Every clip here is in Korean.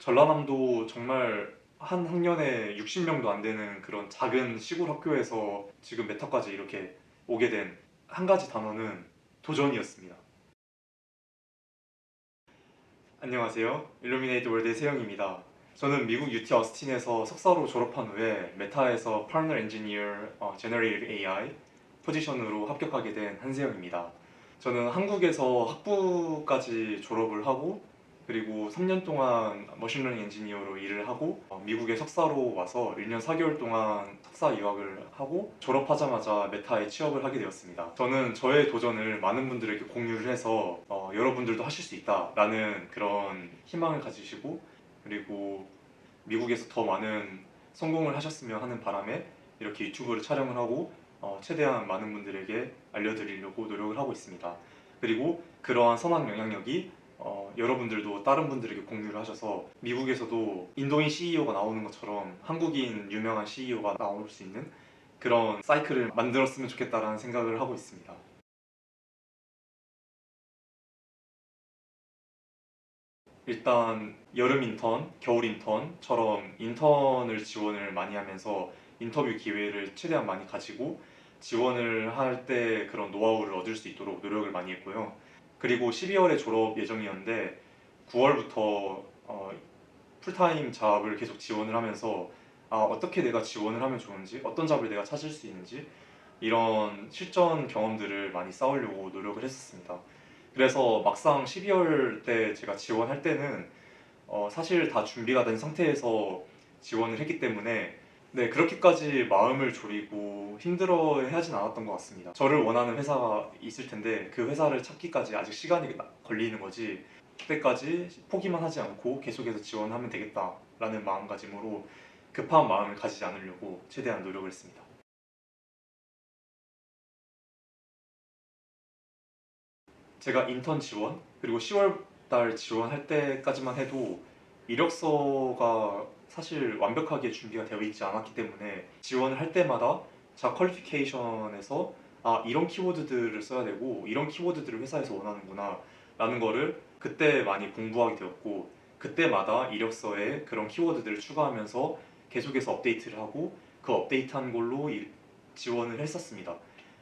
전라남도 정말 한 학년에 60명도 안 되는 그런 작은 시골 학교에서 지금 메타까지 이렇게 오게 된 한 가지 단어는 도전이었습니다. 안녕하세요. 일루미네이트 월드의 세영입니다. 저는 미국 UT 어스틴에서 석사로 졸업한 후에 메타에서 파트너 엔지니어 제너레이티브 AI 포지션으로 합격하게 된 한세영입니다. 저는 한국에서 학부까지 졸업을 하고 그리고 3년 동안 머신러닝 엔지니어로 일을 하고 미국에 석사로 와서 1년 4개월 동안 석사 유학을 하고 졸업하자마자 메타에 취업을 하게 되었습니다. 저는 저의 도전을 많은 분들에게 공유를 해서 여러분들도 하실 수 있다라는 그런 희망을 가지시고 그리고 미국에서 더 많은 성공을 하셨으면 하는 바람에 이렇게 유튜브를 촬영을 하고 최대한 많은 분들에게 알려드리려고 노력을 하고 있습니다. 그리고 그러한 선한 영향력이 여러분들도 다른 분들에게 공유를 하셔서 미국에서도 인도인 CEO가 나오는 것처럼 한국인 유명한 CEO가 나올 수 있는 그런 사이클을 만들었으면 좋겠다라는 생각을 하고 있습니다. 일단 여름 인턴, 겨울 인턴처럼 인턴을 지원을 많이 하면서 인터뷰 기회를 최대한 많이 가지고 지원을 할 때 그런 노하우를 얻을 수 있도록 노력을 많이 했고요. 그리고 12월에 졸업 예정이었는데 9월부터 풀타임 잡을 계속 지원을 하면서 어떻게 내가 지원을 하면 좋은지, 어떤 잡을 내가 찾을 수 있는지 이런 실전 경험들을 많이 쌓으려고 노력을 했었습니다. 그래서 막상 12월 때 제가 지원할 때는 사실 다 준비가 된 상태에서 지원을 했기 때문에 네, 그렇게까지 마음을 졸이고 힘들어 하진 않았던 것 같습니다. 저를 원하는 회사가 있을 텐데 그 회사를 찾기까지 아직 시간이 걸리는 거지 그때까지 포기만 하지 않고 계속해서 지원하면 되겠다라는 마음가짐으로 급한 마음을 가지지 않으려고 최대한 노력을 했습니다. 제가 인턴 지원 그리고 10월 달 지원할 때까지만 해도 이력서가 사실 완벽하게 준비가 되어 있지 않았기 때문에 지원을 할 때마다 자 퀄리피케이션에서 이런 키워드들을 써야 되고 이런 키워드들을 회사에서 원하는구나 라는 거를 그때 많이 공부하게 되었고 그때마다 이력서에 그런 키워드들을 추가하면서 계속해서 업데이트를 하고 그 업데이트한 걸로 지원을 했었습니다.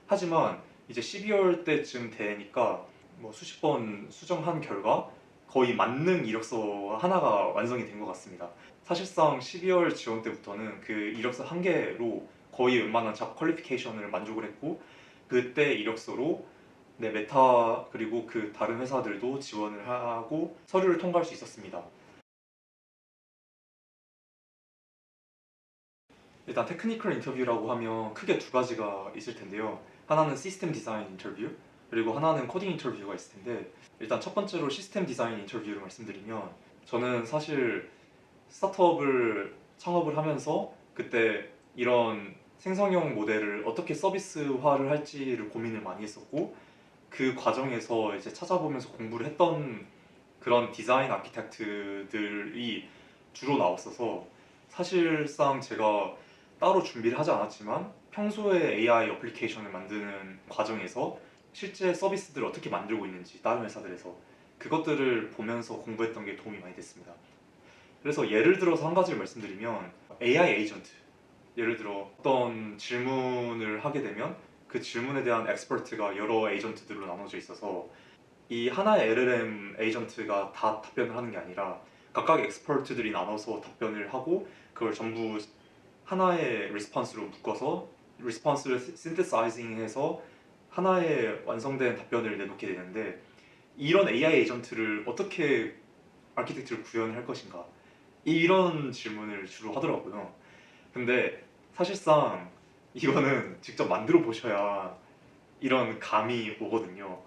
하지만 이제 12월 때쯤 되니까 뭐 수십 번 수정한 결과 거의 만능 이력서 하나가 완성이 된 것 같습니다. 사실상 12월 지원 때부터는 그 이력서 한 개로 거의 웬만한 잡 퀄리피케이션을 만족을 했고 그때 이력서로 네, 메타 그리고 그 다른 회사들도 지원을 하고 서류를 통과할 수 있었습니다. 일단 테크니컬 인터뷰라고 하면 크게 두 가지가 있을 텐데요. 하나는 시스템 디자인 인터뷰, 그리고 하나는 코딩 인터뷰가 있을 텐데 일단 첫 번째로 시스템 디자인 인터뷰를 말씀드리면 저는 사실 스타트업을 창업을 하면서 그때 이런 생성형 모델을 어떻게 서비스화를 할지를 고민을 많이 했었고 그 과정에서 이제 찾아보면서 공부를 했던 그런 디자인 아키텍트들이 주로 나왔어서 사실상 제가 따로 준비를 하지 않았지만 평소에 AI 어플리케이션을 만드는 과정에서 실제 서비스들을 어떻게 만들고 있는지 다른 회사들에서 그것들을 보면서 공부했던 게 도움이 많이 됐습니다. 그래서 예를 들어서 한 가지를 말씀드리면 AI 에이전트 예를 들어 어떤 질문을 하게 되면 그 질문에 대한 엑스퍼트가 여러 에이전트들로 나눠져 있어서 이 하나의 LLM 에이전트가 다 답변을 하는 게 아니라 각각 엑스퍼트들이 나눠서 답변을 하고 그걸 전부 하나의 리스폰스로 묶어서 리스폰스를 신테사이징해서 하나의 완성된 답변을 내놓게 되는데 이런 AI 에이전트를 어떻게 아키텍트를 구현을 할 것인가 이런 질문을 주로 하더라고요. 근데 사실상 이거는 직접 만들어 보셔야 이런 감이 오거든요.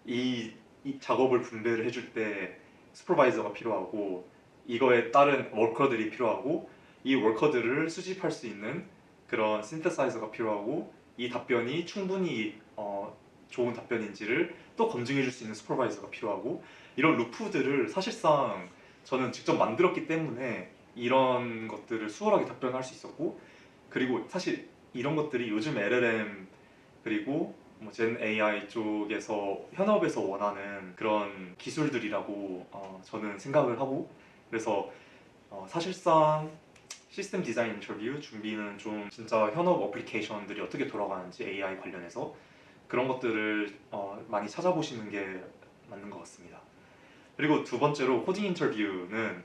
이 작업을 분배를 해줄 때 슈퍼바이저가 필요하고 이거에 따른 워커들이 필요하고 이 워커들을 수집할 수 있는 그런 신테사이저가 필요하고 이 답변이 충분히 좋은 답변인지를 또 검증해 줄 수 있는 슈퍼바이저가 필요하고 이런 루프들을 사실상 저는 직접 만들었기 때문에 이런 것들을 수월하게 답변할 수 있었고 그리고 사실 이런 것들이 요즘 LLM 그리고 젠 AI 쪽에서 현업에서 원하는 그런 기술들이라고 저는 생각을 하고 그래서 사실상 시스템 디자인 인터뷰 준비는 좀 진짜 현업 어플리케이션들이 어떻게 돌아가는지 AI 관련해서 그런 것들을 많이 찾아보시는 게 맞는 것 같습니다. 그리고 두 번째로 코딩 인터뷰는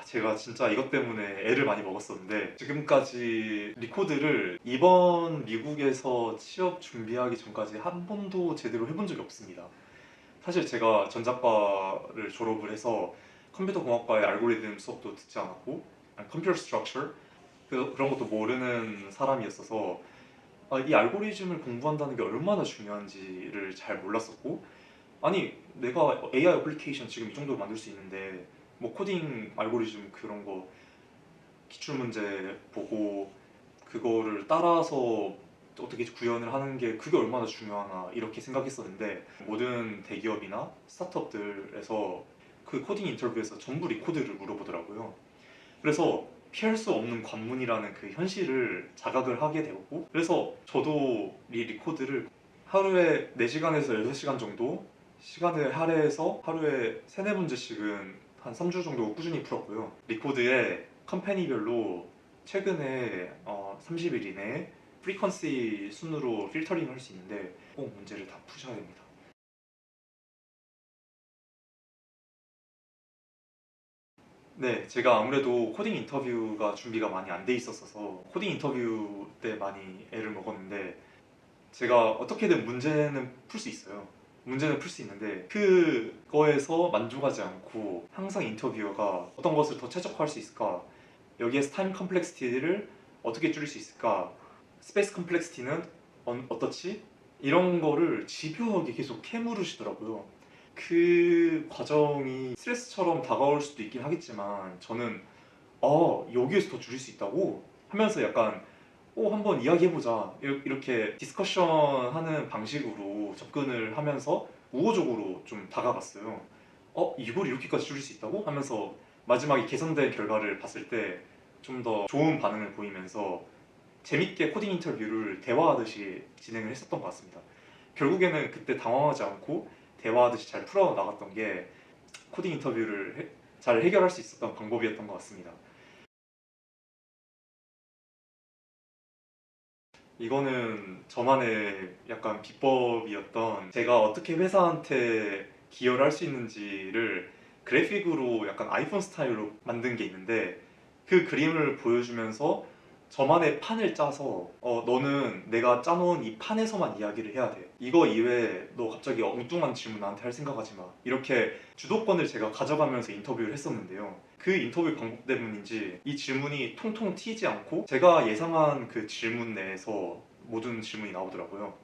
제가 진짜 이것 때문에 애를 많이 먹었었는데 지금까지 리코드를 이번 미국에서 취업 준비하기 전까지 한 번도 제대로 해본 적이 없습니다. 사실 제가 전자과를 졸업을 해서 컴퓨터 공학과의 알고리즘 수업도 듣지 않았고 컴퓨터 스트럭처 그런 것도 모르는 사람이었어서 이 알고리즘을 공부한다는 게 얼마나 중요한지를 잘 몰랐었고 아니 내가 AI 어플리케이션 지금 이 정도로 만들 수 있는데 뭐 코딩 알고리즘 그런 거 기출 문제 보고 그거를 따라서 어떻게 구현을 하는 게 그게 얼마나 중요하나 이렇게 생각했었는데 모든 대기업이나 스타트업들에서 그 코딩 인터뷰에서 전부 리코드를 물어보더라고요. 그래서 피할 수 없는 관문이라는 그 현실을 자각을 하게 되었고 그래서 저도 이 리코드를 하루에 4시간에서 6시간 정도 시간을 할애해서 하루에 3, 4문제씩은 한 3주 정도 꾸준히 풀었고요. 리코드에 컴퍼니별로 최근에 30일 이내에 프리퀀시 순으로 필터링을 할 수 있는데 꼭 문제를 다 푸셔야 됩니다. 네, 제가 아무래도 코딩 인터뷰가 준비가 많이 안 돼 있었어서 코딩 인터뷰 때 많이 애를 먹었는데 제가 어떻게든 문제는 풀 수 있어요. 문제는 풀 수 있는데 그거에서 만족하지 않고 항상 인터뷰어가 어떤 것을 더 최적화할 수 있을까? 여기에서 타임 컴플렉시티를 어떻게 줄일 수 있을까? 스페이스 컴플렉시티는 어떻지? 이런 거를 집요하게 계속 캐물으시더라고요. 그 과정이 스트레스처럼 다가올 수도 있긴 하겠지만 저는 여기에서 더 줄일 수 있다고 하면서 약간 한번 이야기해보자 이렇게 디스커션 하는 방식으로 접근을 하면서 우호적으로 좀 다가갔어요. 이걸 이렇게까지 줄일 수 있다고? 하면서 마지막에 개선된 결과를 봤을 때 좀 더 좋은 반응을 보이면서 재밌게 코딩 인터뷰를 대화하듯이 진행을 했었던 것 같습니다. 결국에는 그때 당황하지 않고 대화하듯이 잘 풀어나갔던 게 코딩 인터뷰를 잘 해결할 수 있었던 방법이었던 것 같습니다. 이거는 저만의 약간 비법이었던 제가 어떻게 회사한테 기여를 할 수 있는지를 그래픽으로 약간 아이폰 스타일로 만든 게 있는데 그 그림을 보여주면서 저만의 판을 짜서 너는 내가 짜놓은 이 판에서만 이야기를 해야 돼. 이거 이외에 너 갑자기 엉뚱한 질문 나한테 할 생각하지 마. 이렇게 주도권을 제가 가져가면서 인터뷰를 했었는데요. 그 인터뷰 방법 때문인지 이 질문이 통통 튀지 않고 제가 예상한 그 질문 내에서 모든 질문이 나오더라고요.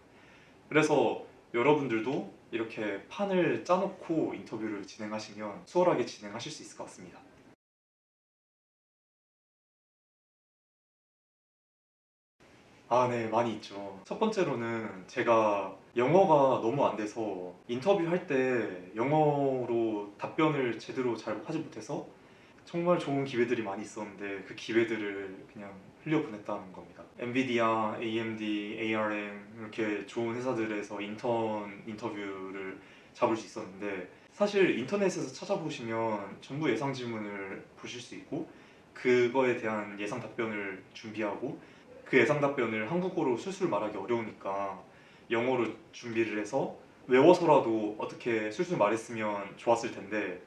그래서 여러분들도 이렇게 판을 짜놓고 인터뷰를 진행하시면 수월하게 진행하실 수 있을 것 같습니다. 네, 많이 있죠. 첫 번째로는 제가 영어가 너무 안 돼서 인터뷰할 때 영어로 답변을 제대로 잘 하지 못해서 정말 좋은 기회들이 많이 있었는데 그 기회들을 그냥 흘려보냈다는 겁니다. 엔비디아, AMD, ARM 이렇게 좋은 회사들에서 인턴 인터뷰를 잡을 수 있었는데 사실 인터넷에서 찾아보시면 전부 예상 질문을 보실 수 있고 그거에 대한 예상 답변을 준비하고 그 예상 답변을 한국어로 술술 말하기 어려우니까 영어로 준비를 해서 외워서라도 어떻게 술술 말했으면 좋았을 텐데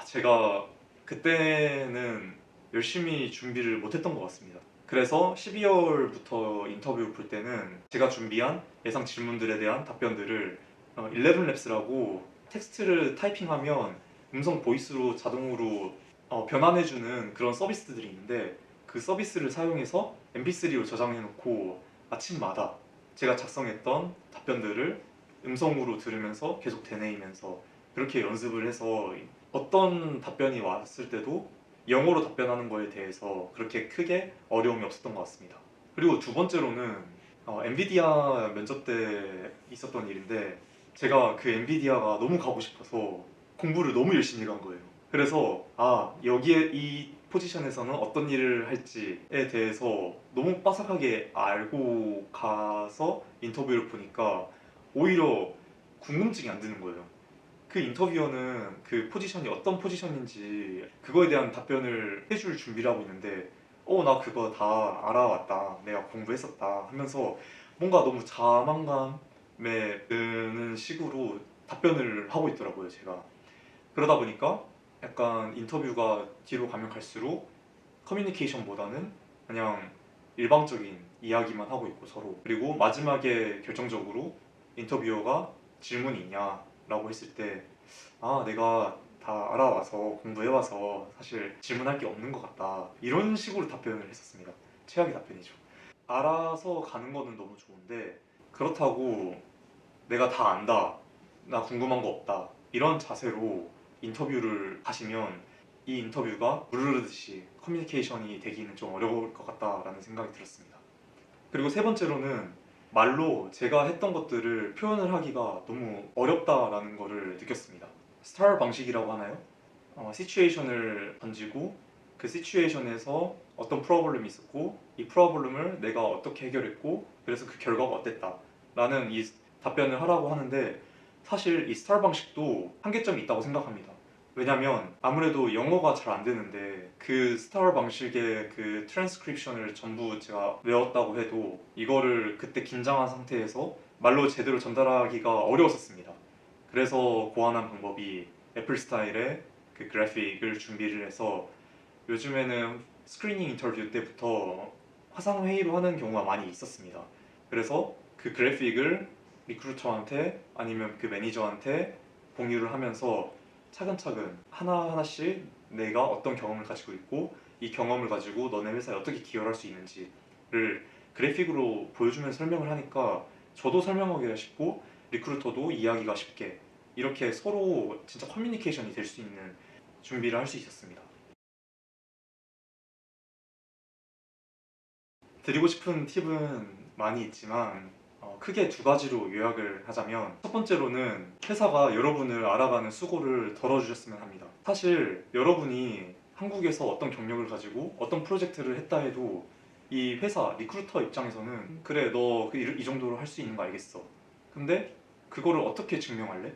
제가 그때는 열심히 준비를 못했던 것 같습니다. 그래서 12월부터 인터뷰 볼 때는 제가 준비한 예상 질문들에 대한 답변들을 11랩스라고 텍스트를 타이핑하면 음성 보이스로 자동으로 변환해주는 그런 서비스들이 있는데 그 서비스를 사용해서 mp3로 저장해 놓고 아침마다 제가 작성했던 답변들을 음성으로 들으면서 계속 되뇌이면서 그렇게 연습을 해서 어떤 답변이 왔을 때도 영어로 답변하는 거에 대해서 그렇게 크게 어려움이 없었던 것 같습니다. 그리고 두 번째로는 엔비디아 면접 때 있었던 일인데 제가 그 엔비디아가 너무 가고 싶어서 공부를 너무 열심히 간 거예요. 그래서 여기에 이 포지션에서는 어떤 일을 할지에 대해서 너무 빠삭하게 알고 가서 인터뷰를 보니까 오히려 궁금증이 안 드는 거예요. 그 인터뷰어는 그 포지션이 어떤 포지션인지 그거에 대한 답변을 해줄 준비를 하고 있는데 나 그거 다 알아왔다, 내가 공부했었다 하면서 뭔가 너무 자만감에 드는 식으로 답변을 하고 있더라고요, 제가. 그러다 보니까 약간 인터뷰가 뒤로 가면 갈수록 커뮤니케이션보다는 그냥 일방적인 이야기만 하고 있고 서로. 그리고 마지막에 결정적으로 인터뷰어가 질문이 있냐 라고 했을 때 내가 다 알아와서 공부해와서 사실 질문할 게 없는 것 같다, 이런 식으로 답변을 했었습니다. 최악의 답변이죠. 알아서 가는 거는 너무 좋은데 그렇다고 내가 다 안다, 나 궁금한 거 없다, 이런 자세로 인터뷰를 하시면 이 인터뷰가 물 흐르듯이 커뮤니케이션이 되기는 좀 어려울 것 같다라는 생각이 들었습니다. 그리고 세 번째로는 말로 제가 했던 것들을 표현을 하기가 너무 어렵다라는 거를 느꼈습니다. 스타र 방식이라고 하나요? 시츄에이션을 던지고 그 시츄에이션에서 어떤 프로블럼이 있었고 이 프로블럼을 내가 어떻게 해결했고 그래서 그 결과가 어땠다 라는 이 답변을 하라고 하는데, 사실 이 스타र 방식도 한계점이 있다고 생각합니다. 왜냐면 아무래도 영어가 잘 안 되는데 그 스타र 방식의 그 트랜스크립션을 전부 제가 외웠다고 해도 이거를 그때 긴장한 상태에서 말로 제대로 전달하기가 어려웠었습니다. 그래서 고안한 방법이 애플 스타일의 그 그래픽을 준비를 해서 요즘에는 스크리닝 인터뷰 때부터 화상회의로 하는 경우가 많이 있었습니다. 그래서 그 그래픽을 리크루터한테 아니면 그 매니저한테 공유를 하면서 차근차근 하나하나씩 내가 어떤 경험을 가지고 있고 이 경험을 가지고 너네 회사에 어떻게 기여할 수 있는지를 그래픽으로 보여주면서 설명을 하니까 저도 설명하기가 쉽고 리크루터도 이해하기가 쉽게, 이렇게 서로 진짜 커뮤니케이션이 될 수 있는 준비를 할 수 있었습니다. 드리고 싶은 팁은 많이 있지만 크게 두 가지로 요약을 하자면, 첫 번째로는 회사가 여러분을 알아가는 수고를 덜어주셨으면 합니다. 사실 여러분이 한국에서 어떤 경력을 가지고 어떤 프로젝트를 했다 해도 이 회사 리크루터 입장에서는 그래 너 이 정도로 할 수 있는 거 알겠어, 근데 그거를 어떻게 증명할래?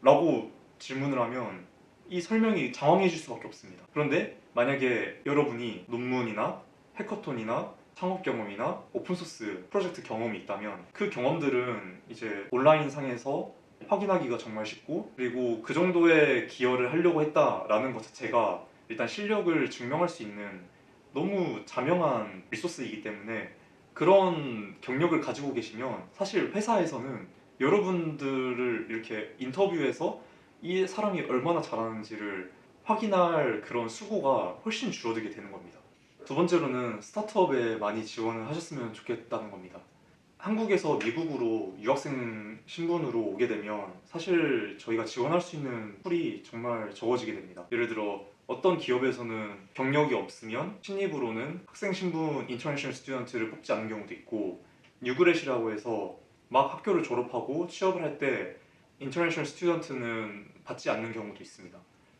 라고 질문을 하면 이 설명이 장황해질 수밖에 없습니다. 그런데 만약에 여러분이 논문이나 해커톤이나 창업 경험이나 오픈소스 프로젝트 경험이 있다면 그 경험들은 이제 온라인 상에서 확인하기가 정말 쉽고, 그리고 그 정도의 기여를 하려고 했다라는 것 자체가 일단 실력을 증명할 수 있는 너무 자명한 리소스이기 때문에, 그런 경력을 가지고 계시면 사실 회사에서는 여러분들을 이렇게 인터뷰해서 이 사람이 얼마나 잘하는지를 확인할 그런 수고가 훨씬 줄어들게 되는 겁니다. 두 번째로는 스타트업에 많이 지원을 하셨으면 좋겠다는 겁니다. 한국에서 미국으로 유학생 신분으로 오게 되면 사실 저희가 지원할 수 있는 풀이 정말 적어지게 됩니다. 예를 들어 어떤 기업에서는 경력이 없으면 신입으로는 학생 신분 인터내셔널 스튜던트를 뽑지 않는 경우도 있고, 뉴그렛이라고 해서 막 학교를 졸업하고 취업을 할 때 인터내셔널 스튜던트는 받지 않는 경우도 있습니다.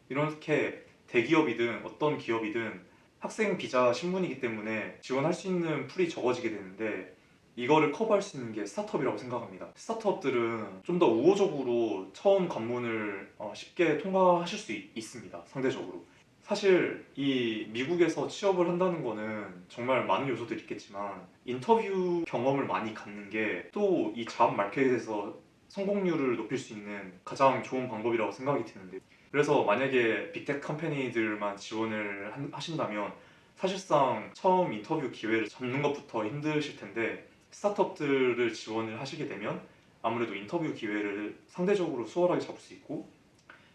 이렇게 대기업이든 어떤 기업이든 학생 비자 신분이기 때문에 지원할 수 있는 풀이 적어지게 되는데, 이거를 커버할 수 있는 게 스타트업이라고 생각합니다. 스타트업들은 좀 더 우호적으로 처음 관문을 쉽게 통과하실 수 있습니다. 상대적으로. 사실 이 미국에서 취업을 한다는 거는 정말 많은 요소들이 있겠지만 인터뷰 경험을 많이 갖는 게 또 이 잡 마켓에서 성공률을 높일 수 있는 가장 좋은 방법이라고 생각이 드는데, 그래서 만약에 빅테크 컴퍼니들만 지원을 하신다면 사실상 처음 인터뷰 기회를 잡는 것부터 힘드실 텐데, 스타트업들을 지원을 하시게 되면 아무래도 인터뷰 기회를 상대적으로 수월하게 잡을 수 있고,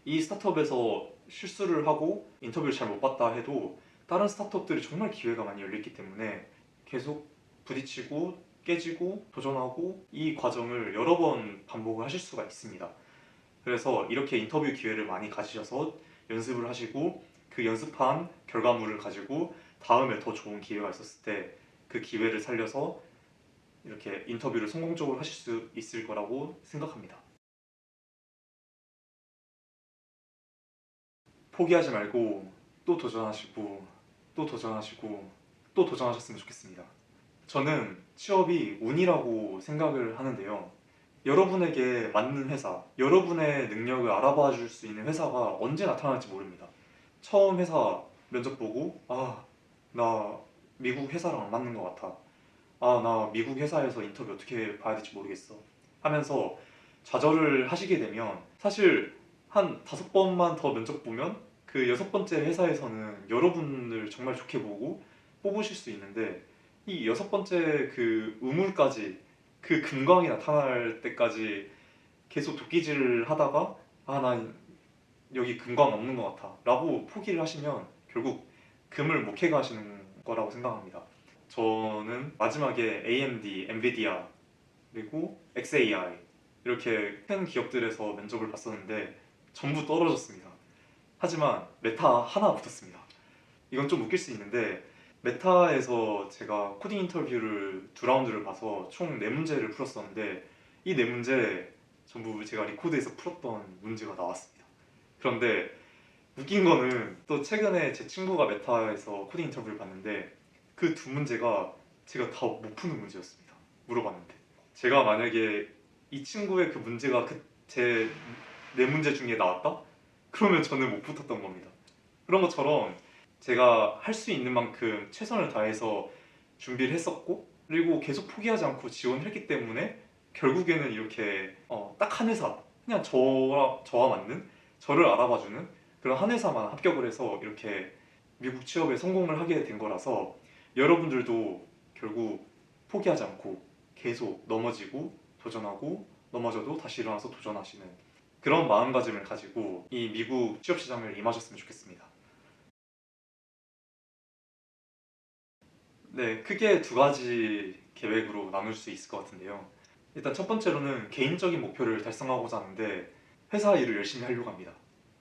이 스타트업에서 실수를 하고 인터뷰를 잘 못 봤다 해도 다른 스타트업들이 정말 기회가 많이 열렸기 때문에 계속 부딪히고 깨지고 도전하고 이 과정을 여러 번 반복을 하실 수가 있습니다. 그래서 이렇게 인터뷰 기회를 많이 가지셔서 연습을 하시고 그 연습한 결과물을 가지고 다음에 더 좋은 기회가 있었을 때 그 기회를 살려서 이렇게 인터뷰를 성공적으로 하실 수 있을 거라고 생각합니다. 포기하지 말고 또 도전하시고 또 도전하시고 또 도전하셨으면 좋겠습니다. 저는 취업이 운이라고 생각을 하는데요. 여러분에게 맞는 회사, 여러분의 능력을 알아봐 줄 수 있는 회사가 언제 나타날지 모릅니다. 처음 회사 면접 보고 나 미국 회사랑 안 맞는 것 같아. 나 미국 회사에서 인터뷰 어떻게 봐야 될지 모르겠어. 하면서 좌절을 하시게 되면 사실 한 5번만 더 면접 보면 그 6번째 회사에서는 여러분을 정말 좋게 보고 뽑으실 수 있는데 이 6번째 그 우물까지 그 금광이 나타날 때까지 계속 도끼질을 하다가 난 여기 금광 없는 것 같아 라고 포기를 하시면 결국 금을 못 캐가시는 거라고 생각합니다. 저는 마지막에 AMD, 엔비디아 그리고 XAI 이렇게 큰 기업들에서 면접을 봤었는데 전부 떨어졌습니다. 하지만 메타 하나 붙었습니다. 이건 좀 웃길 수 있는데 메타에서 제가 코딩 인터뷰를 2라운드를 봐서 총 4문제를 풀었었는데 이 4문제 전부 제가 리코드에서 풀었던 문제가 나왔습니다. 그런데 웃긴 거는 또 최근에 제 친구가 메타에서 코딩 인터뷰를 봤는데 그 2문제가 제가 다 못 푸는 문제였습니다. 물어봤는데 제가 만약에 이 친구의 그 문제가 제 4문제 중에 나왔다? 그러면 저는 못 붙었던 겁니다. 그런 것처럼 제가 할 수 있는 만큼 최선을 다해서 준비를 했었고 그리고 계속 포기하지 않고 지원을 했기 때문에 결국에는 이렇게 딱 한 회사 그냥 저와 맞는 저를 알아봐주는 그런 한 회사만 합격을 해서 이렇게 미국 취업에 성공을 하게 된 거라서 여러분들도 결국 포기하지 않고 계속 넘어지고 도전하고 넘어져도 다시 일어나서 도전하시는 그런 마음가짐을 가지고 이 미국 취업 시장을 임하셨으면 좋겠습니다. 네, 크게 2가지 계획으로 나눌 수 있을 것 같은데요. 일단 첫 번째로는 개인적인 목표를 달성하고자 하는데 회사 일을 열심히 하려고 합니다.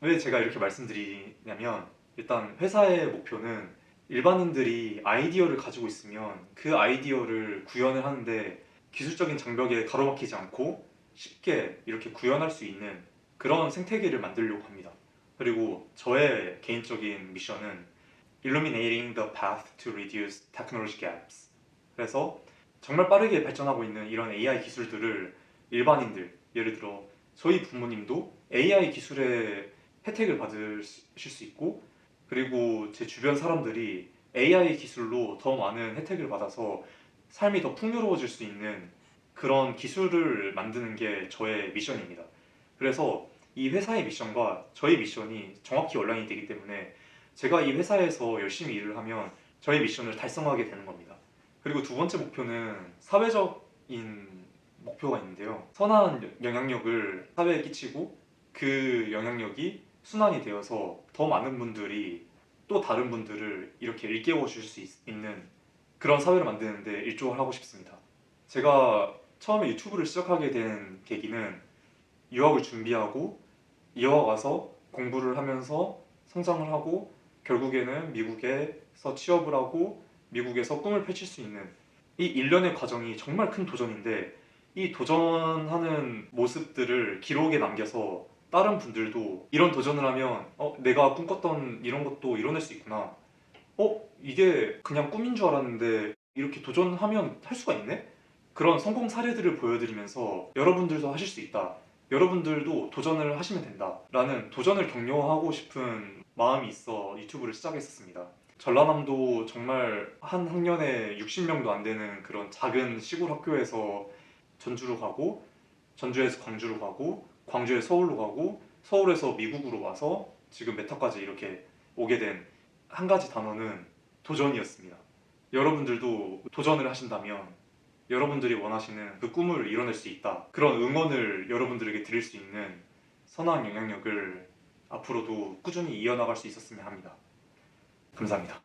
왜 제가 이렇게 말씀드리냐면 일단 회사의 목표는 일반인들이 아이디어를 가지고 있으면 그 아이디어를 구현을 하는데 기술적인 장벽에 가로막히지 않고 쉽게 이렇게 구현할 수 있는 그런 생태계를 만들려고 합니다. 그리고 저의 개인적인 미션은 Illuminating the path to reduce technology gaps. 그래서 정말 빠르게 발전하고 있는 이런 AI 기술들을 일반인들, 예를 들어 저희 부모님도 AI 기술의 혜택을 받으실 수 있고 그리고 제 주변 사람들이 AI 기술로 더 많은 혜택을 받아서 삶이 더 풍요로워질 수 있는 그런 기술을 만드는 게 저의 미션입니다. 그래서 이 회사의 미션과 저의 미션이 정확히 연관이 되기 때문에 제가 이 회사에서 열심히 일을 하면 저의 미션을 달성하게 되는 겁니다. 그리고 2번째 목표는 사회적인 목표가 있는데요. 선한 영향력을 사회에 끼치고 그 영향력이 순환이 되어서 더 많은 분들이 또 다른 분들을 이렇게 일깨워 줄 수 있는 그런 사회를 만드는데 일조를 하고 싶습니다. 제가 처음에 유튜브를 시작하게 된 계기는 유학을 준비하고 이어 와서 공부를 하면서 성장을 하고 결국에는 미국에서 취업을 하고 미국에서 꿈을 펼칠 수 있는 이 일련의 과정이 정말 큰 도전인데 이 도전하는 모습들을 기록에 남겨서 다른 분들도 이런 도전을 하면 내가 꿈꿨던 이런 것도 이뤄낼 수 있구나. 이게 그냥 꿈인 줄 알았는데 이렇게 도전하면 할 수가 있네? 그런 성공 사례들을 보여드리면서 여러분들도 하실 수 있다. 여러분들도 도전을 하시면 된다. 라는 도전을 격려하고 싶은 마음이 있어 유튜브를 시작했었습니다. 전라남도 정말 한 학년에 60명도 안 되는 그런 작은 시골 학교에서 전주로 가고 전주에서 광주로 가고 광주에서 서울로 가고 서울에서 미국으로 와서 지금 메타까지 이렇게 오게 된 한 가지 단어는 도전이었습니다. 여러분들도 도전을 하신다면 여러분들이 원하시는 그 꿈을 이뤄낼 수 있다. 그런 응원을 여러분들에게 드릴 수 있는 선한 영향력을 앞으로도 꾸준히 이어나갈 수 있었으면 합니다. 감사합니다.